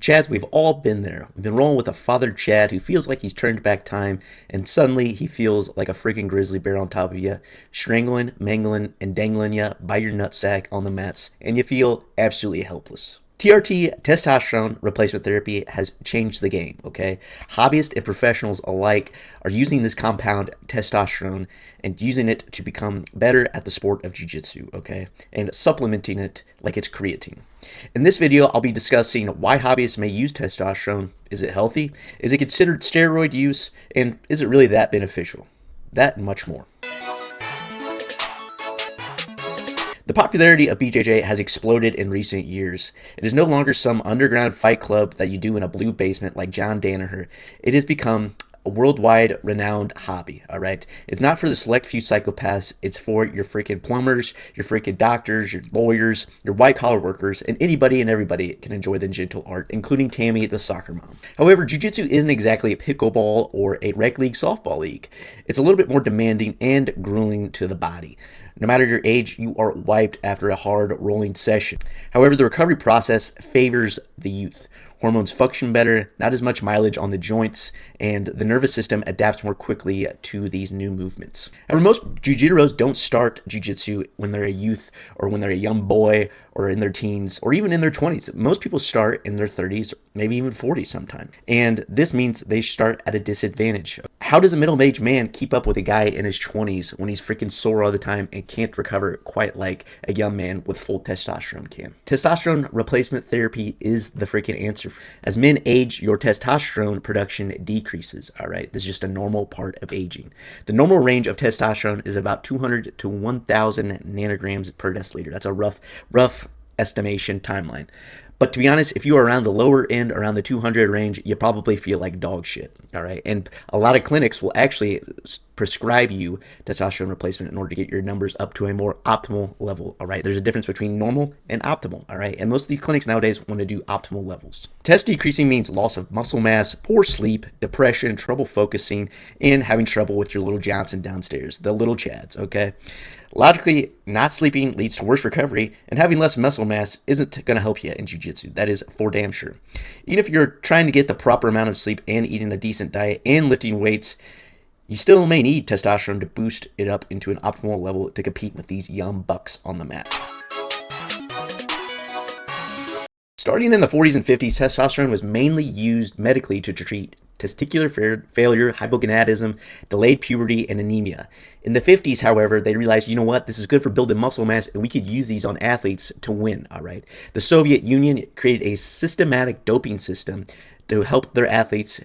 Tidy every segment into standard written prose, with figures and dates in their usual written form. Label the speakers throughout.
Speaker 1: Chads, we've all been there. We've been rolling with a fathered Chad who feels like he's turned back time, and suddenly he feels like a freaking grizzly bear on top of you, strangling, mangling, and dangling you by your nutsack on the mats, and you feel absolutely helpless. TRT, Testosterone Replacement Therapy, has changed the game, okay? Hobbyists and professionals alike are using this compound testosterone and using it to become better at the sport of jiu-jitsu, okay? And supplementing it like it's creatine. In this video, I'll be discussing why hobbyists may use testosterone. Is it healthy? Is it considered steroid use? And is it really that beneficial? That and much more. The popularity of BJJ has exploded in recent years. It is no longer some underground fight club that you do in a blue basement like John Danaher. It has become a worldwide renowned hobby, all right? It's not for the select few psychopaths. It's for your freaking plumbers, your freaking doctors, your lawyers, your white-collar workers, and anybody and everybody can enjoy the gentle art, including Tammy, the soccer mom. However, jiu-jitsu isn't exactly a pickleball or a rec league softball league. It's a little bit more demanding and grueling to the body. No matter your age, you are wiped after a hard rolling session. However, the recovery process favors the youth. Hormones function better, not as much mileage on the joints, and the nervous system adapts more quickly to these new movements. However, most jiu-jitsu don't start jiu-jitsu when they're a youth or when they're a young boy or in their teens or even in their 20s. Most people start in their 30s, maybe even 40s sometime. And this means they start at a disadvantage. How does a middle-aged man keep up with a guy in his 20s when he's freaking sore all the time and can't recover quite like a young man with full testosterone can? Testosterone replacement therapy is the freaking answer. As men age, your testosterone production decreases, all right? This is just a normal part of aging. The normal range of testosterone is about 200 to 1,000 nanograms per deciliter. That's a rough estimation timeline. But to be honest, if you are around the lower end, around the 200 range, you probably feel like dog shit, all right? And a lot of clinics will actually prescribe you testosterone replacement in order to get your numbers up to a more optimal level, all right? There's a difference between normal and optimal, all right? And most of these clinics nowadays want to do optimal levels. Test decreasing means loss of muscle mass, poor sleep, depression, trouble focusing, and having trouble with your little Johnson downstairs, the little Chads, okay? Logically, not sleeping leads to worse recovery, and having less muscle mass isn't going to help you in jiu-jitsu. That is for damn sure. Even if you're trying to get the proper amount of sleep and eating a decent diet and lifting weights, you still may need testosterone to boost it up into an optimal level to compete with these young bucks on the mat. Starting in the 40s and 50s, testosterone was mainly used medically to treat testicular failure, hypogonadism, delayed puberty, and anemia. In the 50s, however, they realized, you know what, this is good for building muscle mass, and we could use these on athletes to win, all right? The Soviet Union created a systematic doping system to help their athletes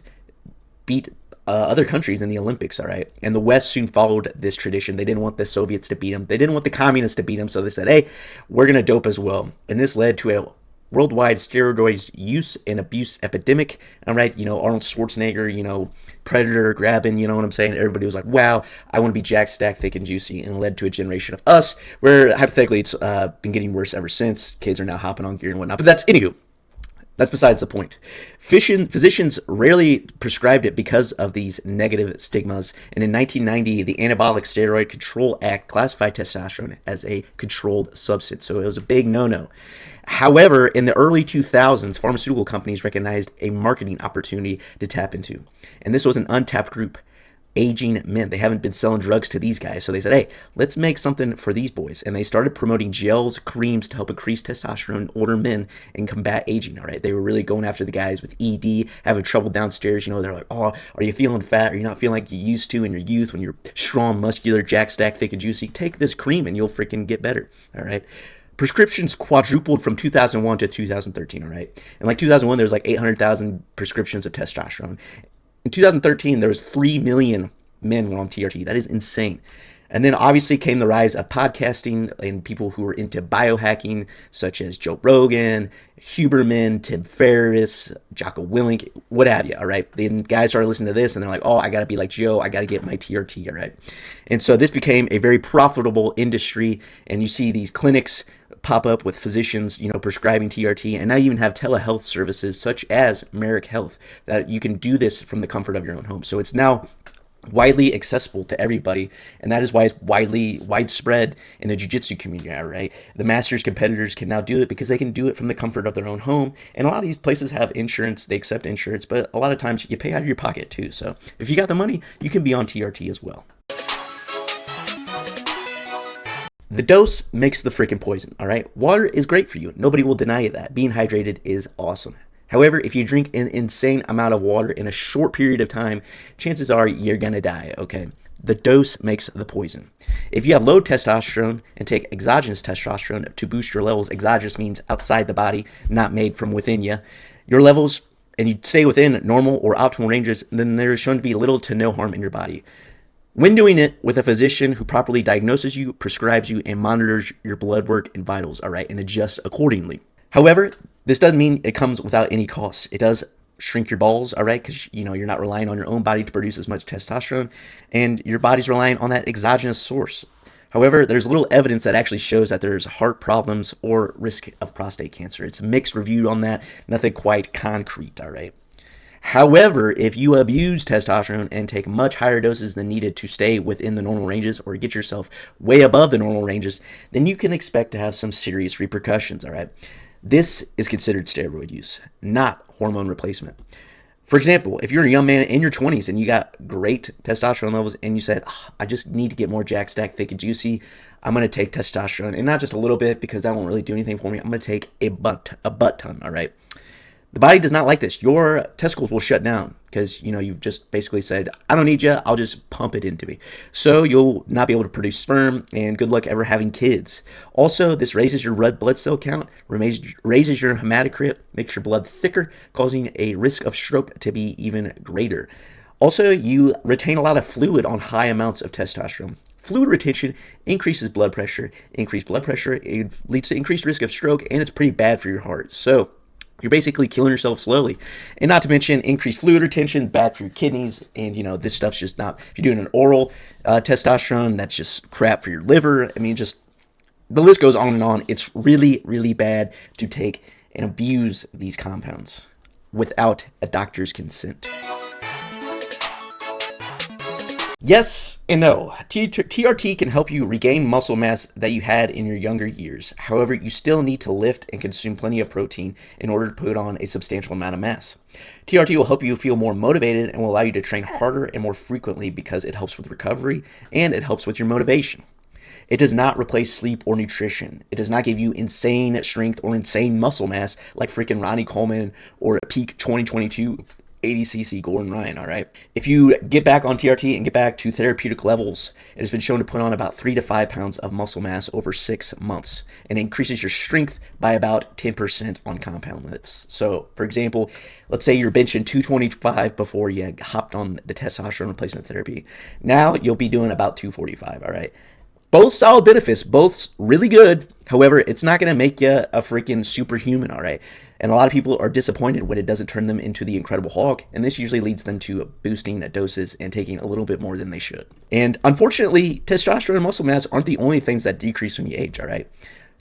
Speaker 1: beat other countries in the Olympics, all right? And the West soon followed this tradition. They didn't want the Soviets to beat them. They didn't want the communists to beat them, so they said, hey, we're going to dope as well. And this led to a worldwide steroids use and abuse epidemic. All right, Arnold Schwarzenegger, Predator grabbing, you know what I'm saying? Everybody was like, wow, I want to be jacked, stacked, thick, and juicy, and it led to a generation of us where hypothetically it's been getting worse ever since. Kids are now hopping on gear and whatnot. But that's besides the point. Physicians rarely prescribed it because of these negative stigmas. And in 1990, the Anabolic Steroid Control Act classified testosterone as a controlled substance. So it was a big no-no. However, in the early 2000s, pharmaceutical companies recognized a marketing opportunity to tap into. And this was an untapped group, aging men. They haven't been selling drugs to these guys. So they said, hey, let's make something for these boys. And they started promoting gels, creams to help increase testosterone in older men and combat aging, all right? They were really going after the guys with ED, having trouble downstairs. They're like, oh, are you feeling fat? Are you not feeling like you used to in your youth when you're strong, muscular, jack, stack, thick, and juicy? Take this cream and you'll freaking get better, all right? Prescriptions quadrupled from 2001 to 2013, all right? In 2001, there was 800,000 prescriptions of testosterone. In 2013, there was 3 million men on TRT. That is insane. And then obviously came the rise of podcasting and people who were into biohacking, such as Joe Rogan, Huberman, Tim Ferriss, Jocko Willink, what have you, all right? Then guys started listening to this and they're like, oh, I got to be like Joe. I got to get my TRT, all right? And so this became a very profitable industry. And you see these clinics pop up with physicians, prescribing TRT, and now you even have telehealth services such as Merrick Health that you can do this from the comfort of your own home. So it's now widely accessible to everybody, and that is why it's widespread in the jiu-jitsu community now, right? The masters competitors can now do it because they can do it from the comfort of their own home, and a lot of these places have insurance. They accept insurance, but a lot of times you pay out of your pocket too. So if you got the money, you can be on TRT as well. The dose makes the freaking poison, all right? Water is great for you. Nobody will deny you that. Being hydrated is awesome. However, if you drink an insane amount of water in a short period of time, chances are you're gonna die, okay? The dose makes the poison. If you have low testosterone and take exogenous testosterone to boost your levels, exogenous means outside the body, not made from within you, your levels, and you stay within normal or optimal ranges, then there is shown to be little to no harm in your body. When doing it with a physician who properly diagnoses you, prescribes you, and monitors your blood work and vitals, all right, and adjusts accordingly. However, this doesn't mean it comes without any costs. It does shrink your balls, all right, because you're not relying on your own body to produce as much testosterone, and your body's relying on that exogenous source. However, there's little evidence that actually shows that there's heart problems or risk of prostate cancer. It's a mixed review on that, nothing quite concrete, all right. However, if you abuse testosterone and take much higher doses than needed to stay within the normal ranges or get yourself way above the normal ranges, then you can expect to have some serious repercussions, all right? This is considered steroid use, not hormone replacement. For example, if you're a young man in your 20s and you got great testosterone levels and you said, I just need to get more jack stack, thick and juicy, I'm going to take testosterone, and not just a little bit because that won't really do anything for me. I'm going to take a butt ton, all right? The body does not like this. Your testicles will shut down because, you've just basically said, I don't need you, I'll just pump it into me. So you'll not be able to produce sperm, and good luck ever having kids. Also, this raises your red blood cell count, raises your hematocrit, makes your blood thicker, causing a risk of stroke to be even greater. Also, you retain a lot of fluid on high amounts of testosterone. Fluid retention increases blood pressure. Increased blood pressure, it leads to increased risk of stroke, and it's pretty bad for your heart. So you're basically killing yourself slowly. And not to mention increased fluid retention, bad for your kidneys. And, this stuff's just not, if you're doing an oral testosterone, that's just crap for your liver. I mean, just the list goes on and on. It's really, really bad to take and abuse these compounds without a doctor's consent. Yes and no. TRT can help you regain muscle mass that you had in your younger years. However, you still need to lift and consume plenty of protein in order to put on a substantial amount of mass. TRT will help you feel more motivated and will allow you to train harder and more frequently because it helps with recovery and it helps with your motivation. It does not replace sleep or nutrition. It does not give you insane strength or insane muscle mass like freaking Ronnie Coleman or a peak 2022 80cc Gordon Ryan, all right? If you get back on TRT and get back to therapeutic levels, it has been shown to put on about 3 to 5 pounds of muscle mass over 6 months and increases your strength by about 10% on compound lifts. So, for example, let's say you're benching 225 before you hopped on the testosterone replacement therapy. Now you'll be doing about 245, all right? Both solid benefits, both really good. However, it's not going to make you a freaking superhuman, all right? And a lot of people are disappointed when it doesn't turn them into the Incredible Hulk, and this usually leads them to boosting doses and taking a little bit more than they should. And unfortunately, testosterone and muscle mass aren't the only things that decrease when you age, all right?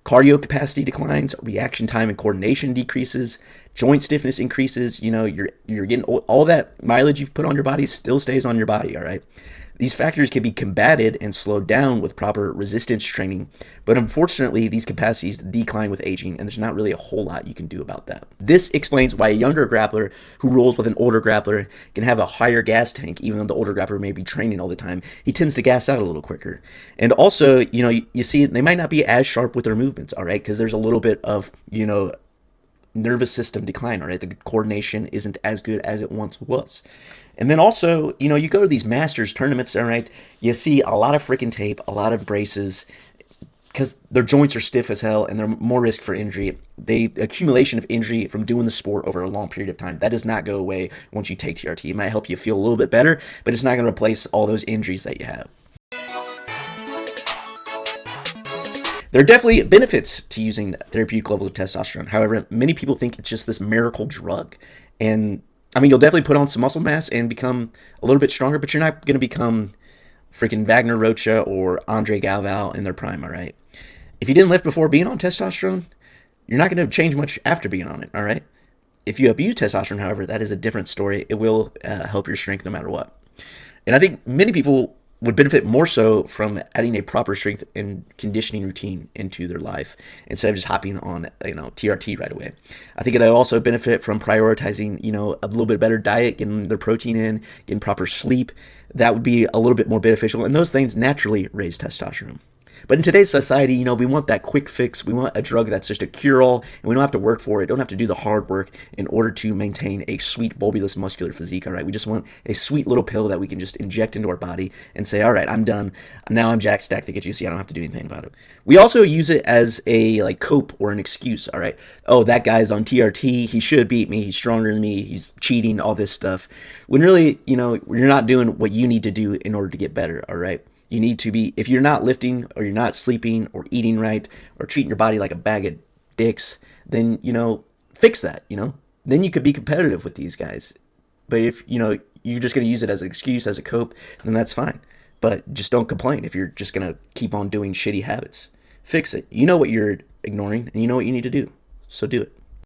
Speaker 1: Cardio capacity declines, reaction time and coordination decreases, joint stiffness increases, you're getting all that mileage you've put on your body still stays on your body, all right? These factors can be combated and slowed down with proper resistance training, but unfortunately, these capacities decline with aging, and there's not really a whole lot you can do about that. This explains why a younger grappler who rolls with an older grappler can have a higher gas tank, even though the older grappler may be training all the time. He tends to gas out a little quicker. And also, you see, they might not be as sharp with their movements, all right, because there's a little bit of, nervous system decline, all right? The coordination isn't as good as it once was. And then also, you go to these masters tournaments, all right? You see a lot of freaking tape, a lot of braces, because their joints are stiff as hell and they're more risk for injury. The accumulation of injury from doing the sport over a long period of time, that does not go away once you take TRT. It might help you feel a little bit better, but it's not going to replace all those injuries that you have. There are definitely benefits to using therapeutic levels of testosterone. However, many people think it's just this miracle drug. And you'll definitely put on some muscle mass and become a little bit stronger, but you're not going to become freaking Wagner Rocha or Andre Galvao in their prime, all right? If you didn't lift before being on testosterone, you're not going to change much after being on it, all right? If you abuse testosterone, however, that is a different story. It will help your strength no matter what. And I think many people would benefit more so from adding a proper strength and conditioning routine into their life instead of just hopping on, TRT right away. I think it would also benefit from prioritizing, a little bit better diet, getting their protein in, getting proper sleep. That would be a little bit more beneficial, and those things naturally raise testosterone. But in today's society, we want that quick fix. We want a drug that's just a cure-all, and we don't have to work for it. Don't have to do the hard work in order to maintain a sweet, bulbous, muscular physique, all right? We just want a sweet little pill that we can just inject into our body and say, all right, I'm done. Now I'm jack stacked to get you, so I don't have to do anything about it. We also use it as a cope or an excuse, all right? Oh, that guy's on TRT. He should beat me. He's stronger than me. He's cheating, all this stuff. When really, you're not doing what you need to do in order to get better, all right? You need to be, if you're not lifting or you're not sleeping or eating right or treating your body like a bag of dicks, then, fix that, Then you could be competitive with these guys. But if, you're just going to use it as an excuse, as a cope, then that's fine. But just don't complain if you're just going to keep on doing shitty habits. Fix it. You know what you're ignoring and you know what you need to do. So do it.